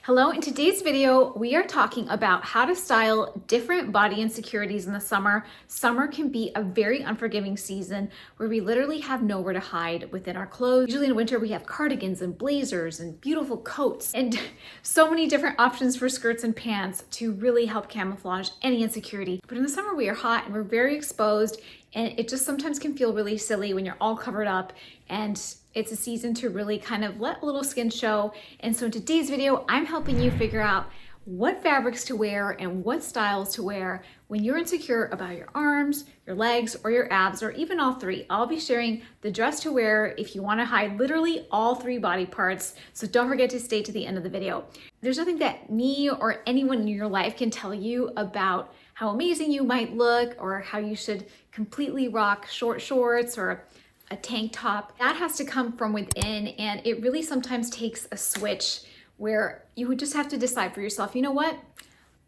Hello, in today's video, we are talking about how to style different body insecurities in the summer. Summer can be a very unforgiving season where we literally have nowhere to hide within our clothes. Usually in winter, we have cardigans and blazers and beautiful coats and so many different options for skirts and pants to really help camouflage any insecurity. But in the summer, we are hot and we're very exposed, and it just sometimes can feel really silly when you're all covered up, and it's a season to really kind of let a little skin show. And so in today's video, I'm helping you figure out what fabrics to wear and what styles to wear when you're insecure about your arms, your legs, or your abs, or even all three. I'll be sharing the dress to wear if you want to hide literally all three body parts. So don't forget to stay to the end of the video. There's nothing that me or anyone in your life can tell you about how amazing you might look or how you should completely rock short shorts or a tank top. That has to come from within, and it really sometimes takes a switch where you would just have to decide for yourself, you know what?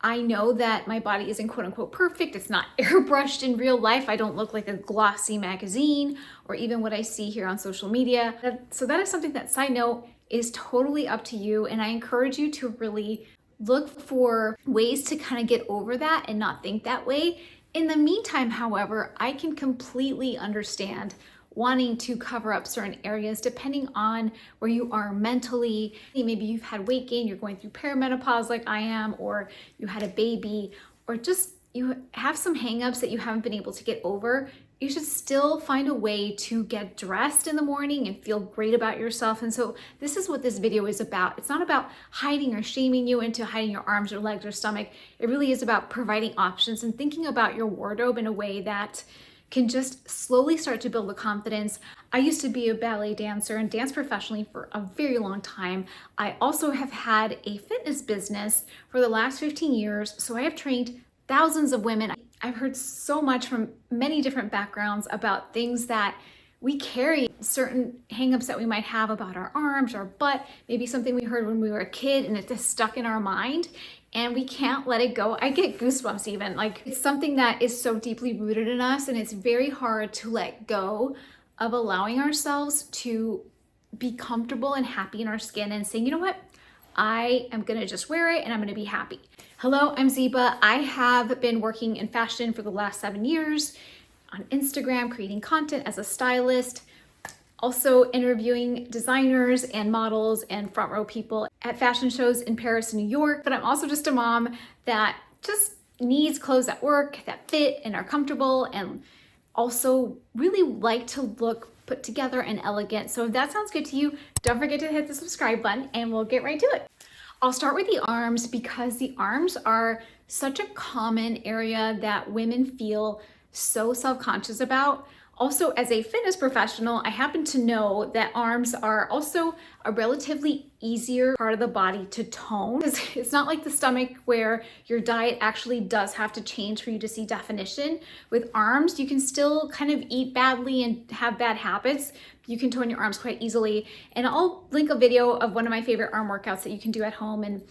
I know that my body isn't quote unquote perfect. It's not airbrushed in real life. I don't look like a glossy magazine or even what I see here on social media. So that is something that, side note, is totally up to you. And I encourage you to really look for ways to kind of get over that and not think that way. In the meantime, however, I can completely understand wanting to cover up certain areas depending on where you are mentally. Maybe you've had weight gain, you're going through perimenopause like I am, or you had a baby, or just you have some hangups that you haven't been able to get over. You should still find a way to get dressed in the morning and feel great about yourself. And so this is what this video is about. It's not about hiding or shaming you into hiding your arms or legs or stomach. It really is about providing options and thinking about your wardrobe in a way that can just slowly start to build the confidence. I used to be a ballet dancer and dance professionally for a very long time. I also have had a fitness business for the last 15 years, so I have trained thousands of women. I've heard so much from many different backgrounds about things that we carry, certain hangups that we might have about our arms, our butt, maybe something we heard when we were a kid and it just stuck in our mind and we can't let it go. I get goosebumps even. Like, it's something that is so deeply rooted in us, and it's very hard to let go of allowing ourselves to be comfortable and happy in our skin and saying, you know what? I am gonna just wear it and I'm gonna be happy. Hello, I'm Ziba. I have been working in fashion for the last 7 years on Instagram, creating content as a stylist, also interviewing designers and models and front row people at fashion shows in Paris and New York. But I'm also just a mom that just needs clothes that work, that fit and are comfortable, and also really like to look put together and elegant. So if that sounds good to you, don't forget to hit the subscribe button and we'll get right to it. I'll start with the arms because the arms are such a common area that women feel so self-conscious about. Also, as a fitness professional, I happen to know that arms are also a relatively easier part of the body to tone. It's not like the stomach where your diet actually does have to change for you to see definition. With arms, you can still kind of eat badly and have bad habits. You can tone your arms quite easily. And I'll link a video of one of my favorite arm workouts that you can do at home, and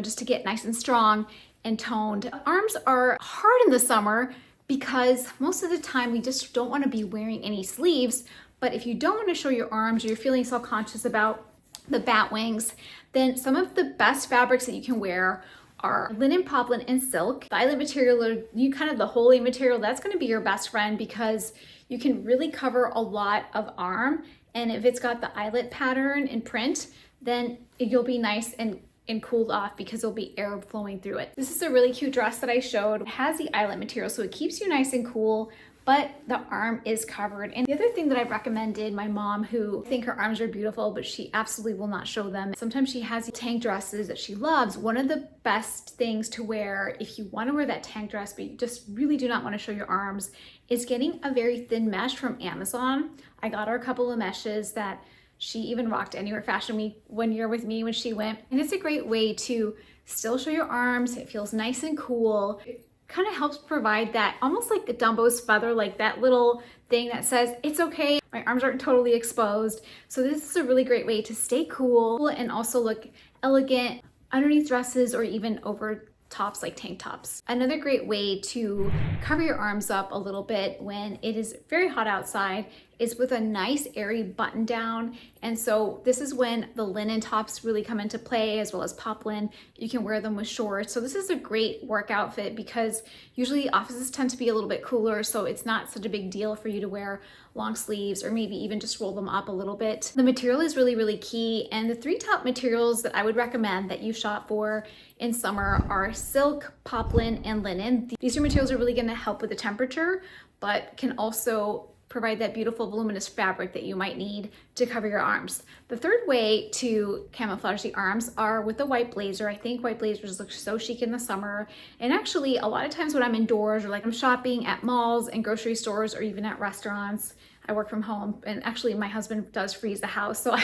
just to get nice and strong and toned. Arms are hard in the summer because most of the time we just don't want to be wearing any sleeves. But if you don't want to show your arms or you're feeling self-conscious about the bat wings, then some of the best fabrics that you can wear are linen, poplin, and silk. The eyelet material, or kind of the holy material, that's going to be your best friend because you can really cover a lot of arm. And if it's got the eyelet pattern and print, then you'll be nice and cooled off because there'll be air flowing through it. This is a really cute dress that I showed. It has the eyelet material, so it keeps you nice and cool, but the arm is covered. And the other thing that I've recommended my mom, who think her arms are beautiful, but she absolutely will not show them. Sometimes she has tank dresses that she loves. One of the best things to wear if you want to wear that tank dress, but you just really do not want to show your arms, is getting a very thin mesh from Amazon. I got her a couple of meshes that she even rocked Anywhere Fashion Week 1 year with me when she went. And it's a great way to still show your arms. It feels nice and cool. It kind of helps provide that, almost like the Dumbo's feather, like that little thing that says, it's okay, my arms aren't totally exposed. So this is a really great way to stay cool and also look elegant underneath dresses or even over tops like tank tops. Another great way to cover your arms up a little bit when it is very hot outside is with a nice airy button down. And so this is when the linen tops really come into play, as well as poplin. You can wear them with shorts. So this is a great work outfit because usually offices tend to be a little bit cooler, so it's not such a big deal for you to wear long sleeves or maybe even just roll them up a little bit. The material is really, really key. And the three top materials that I would recommend that you shop for in summer are silk, poplin, and linen. These two materials are really gonna help with the temperature, but can also provide that beautiful voluminous fabric that you might need to cover your arms. The third way to camouflage the arms are with a white blazer. I think white blazers look so chic in the summer. And actually, a lot of times when I'm indoors or like I'm shopping at malls and grocery stores or even at restaurants, I work from home, and actually my husband does freeze the house, so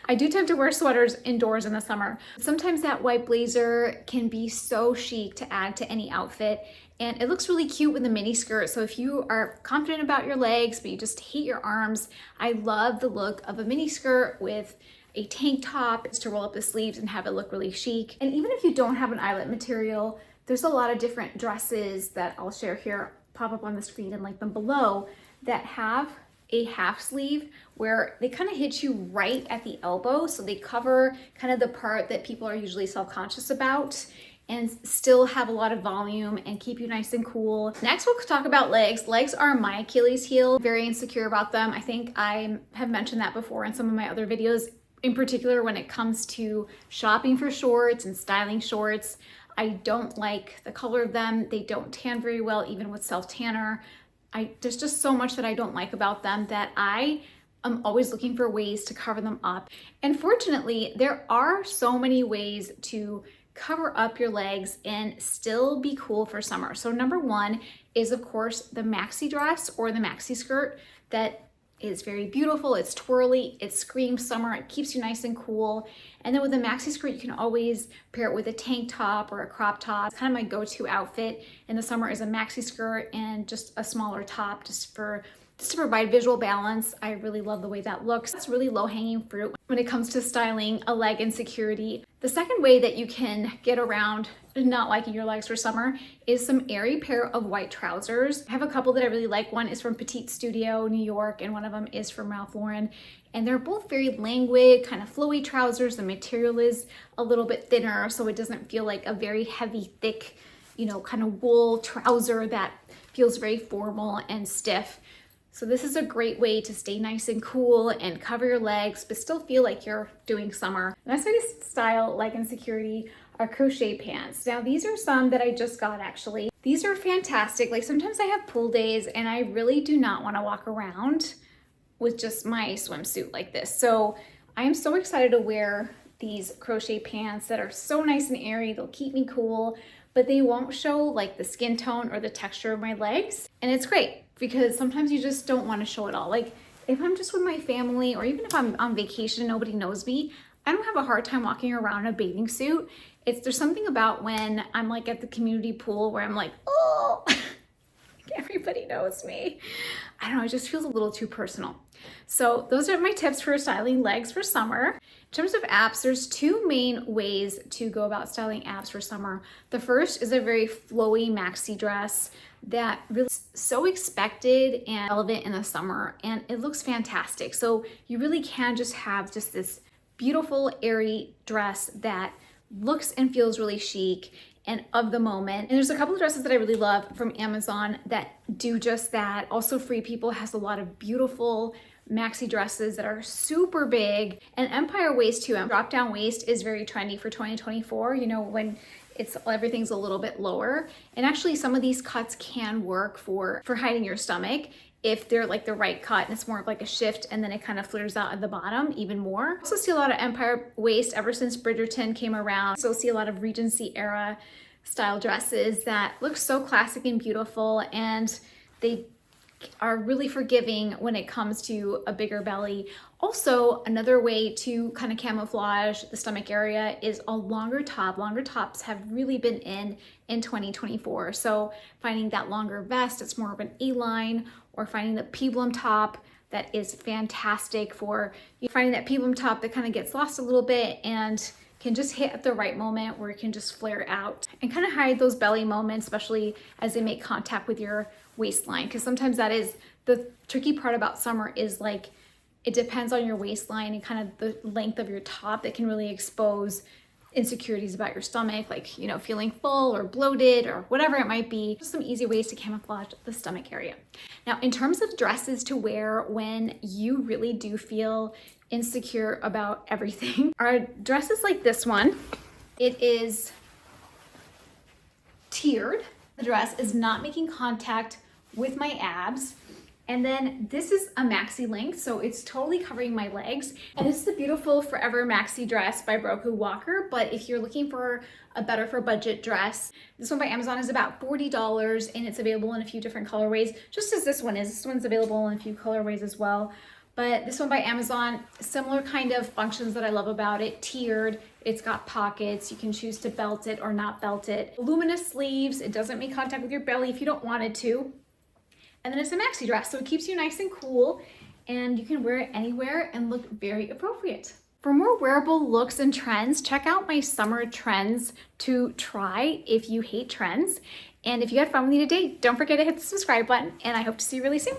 I do tend to wear sweaters indoors in the summer. Sometimes that white blazer can be so chic to add to any outfit, and it looks really cute with a mini skirt. So if you are confident about your legs, but you just hate your arms, I love the look of a mini skirt with a tank top. It's to roll up the sleeves and have it look really chic. And even if you don't have an eyelet material, there's a lot of different dresses that I'll share here, pop up on the screen and link them below, that have a half sleeve where they kind of hit you right at the elbow. So they cover kind of the part that people are usually self-conscious about and still have a lot of volume and keep you nice and cool. Next, we'll talk about legs. Legs are my Achilles heel. Very insecure about them. I think I have mentioned that before in some of my other videos, in particular when it comes to shopping for shorts and styling shorts. I don't like the color of them. They don't tan very well, even with self-tanner. There's just so much that I don't like about them that I am always looking for ways to cover them up. And fortunately, there are so many ways to cover up your legs and still be cool for summer. So number one is, of course, the maxi dress or the maxi skirt that is very beautiful. It's twirly, it screams summer, it keeps you nice and cool. And then with a maxi skirt, you can always pair it with a tank top or a crop top. It's kind of my go-to outfit in the summer is a maxi skirt and just a smaller top just to provide visual balance. I really love the way that looks. It's really low-hanging fruit when it comes to styling a leg insecurity. The second way that you can get around not liking your legs for summer is some airy pair of white trousers. I have a couple that I really like. One is from Petite Studio, New York, and one of them is from Ralph Lauren. And they're both very languid, kind of flowy trousers. The material is a little bit thinner, so it doesn't feel like a very heavy, thick, kind of wool trouser that feels very formal and stiff. So this is a great way to stay nice and cool and cover your legs, but still feel like you're doing summer. The next way to style leg insecurity are crochet pants. Now these are some that I just got actually. These are fantastic. Like sometimes I have pool days and I really do not want to walk around with just my swimsuit like this. So I am so excited to wear these crochet pants that are so nice and airy. They'll keep me cool, but they won't show like the skin tone or the texture of my legs. And it's great because sometimes you just don't want to show it all. Like if I'm just with my family or even if I'm on vacation and nobody knows me, I don't have a hard time walking around in a bathing suit. There's something about when I'm like at the community pool where I'm like, oh, everybody knows me. I don't know, it just feels a little too personal. So those are my tips for styling legs for summer. In terms of apps, there's two main ways to go about styling apps for summer. The first is a very flowy maxi dress that really is so expected and relevant in the summer, and it looks fantastic. So you really can just have just this beautiful airy dress that looks and feels really chic and of the moment. And there's a couple of dresses that I really love from Amazon that do just that. Also, Free People has a lot of beautiful maxi dresses that are super big, and empire waist too. Drop down waist is very trendy for 2024, when everything's a little bit lower. And actually some of these cuts can work for hiding your stomach if they're like the right cut and it's more of like a shift and then it kind of flares out at the bottom even more. I also see a lot of empire waist ever since Bridgerton came around. So see a lot of Regency era style dresses that look so classic and beautiful, and they are really forgiving when it comes to a bigger belly. Also, another way to kind of camouflage the stomach area is a longer top. Longer tops have really been in 2024. So finding that longer vest, it's more of an A-line, or finding the peplum top that is fantastic for finding that peplum top that kind of gets lost a little bit and can just hit at the right moment where it can just flare out and kind of hide those belly moments, especially as they make contact with your waistline, because sometimes that is The tricky part about summer is like, it depends on your waistline and kind of the length of your top that can really expose insecurities about your stomach, like, you know, feeling full or bloated or whatever it might be. Just some easy ways to camouflage the stomach area. Now, in terms of dresses to wear when you really do feel insecure about everything, are dresses like this one. It is tiered. The dress is not making contact with my abs. And then this is a maxi length, so it's totally covering my legs. And this is the beautiful Forever Maxi dress by Roku Walker. But if you're looking for a better for budget dress, this one by Amazon is about $40 and it's available in a few different colorways, just as this one is. This one's available in a few colorways as well. But this one by Amazon, similar kind of functions that I love about it. Tiered, it's got pockets, you can choose to belt it or not belt it. Voluminous sleeves, it doesn't make contact with your belly if you don't want it to. And then it's a maxi dress, so it keeps you nice and cool and you can wear it anywhere and look very appropriate. For more wearable looks and trends, check out my summer trends to try if you hate trends. And if you had fun with me today, don't forget to hit the subscribe button and I hope to see you really soon.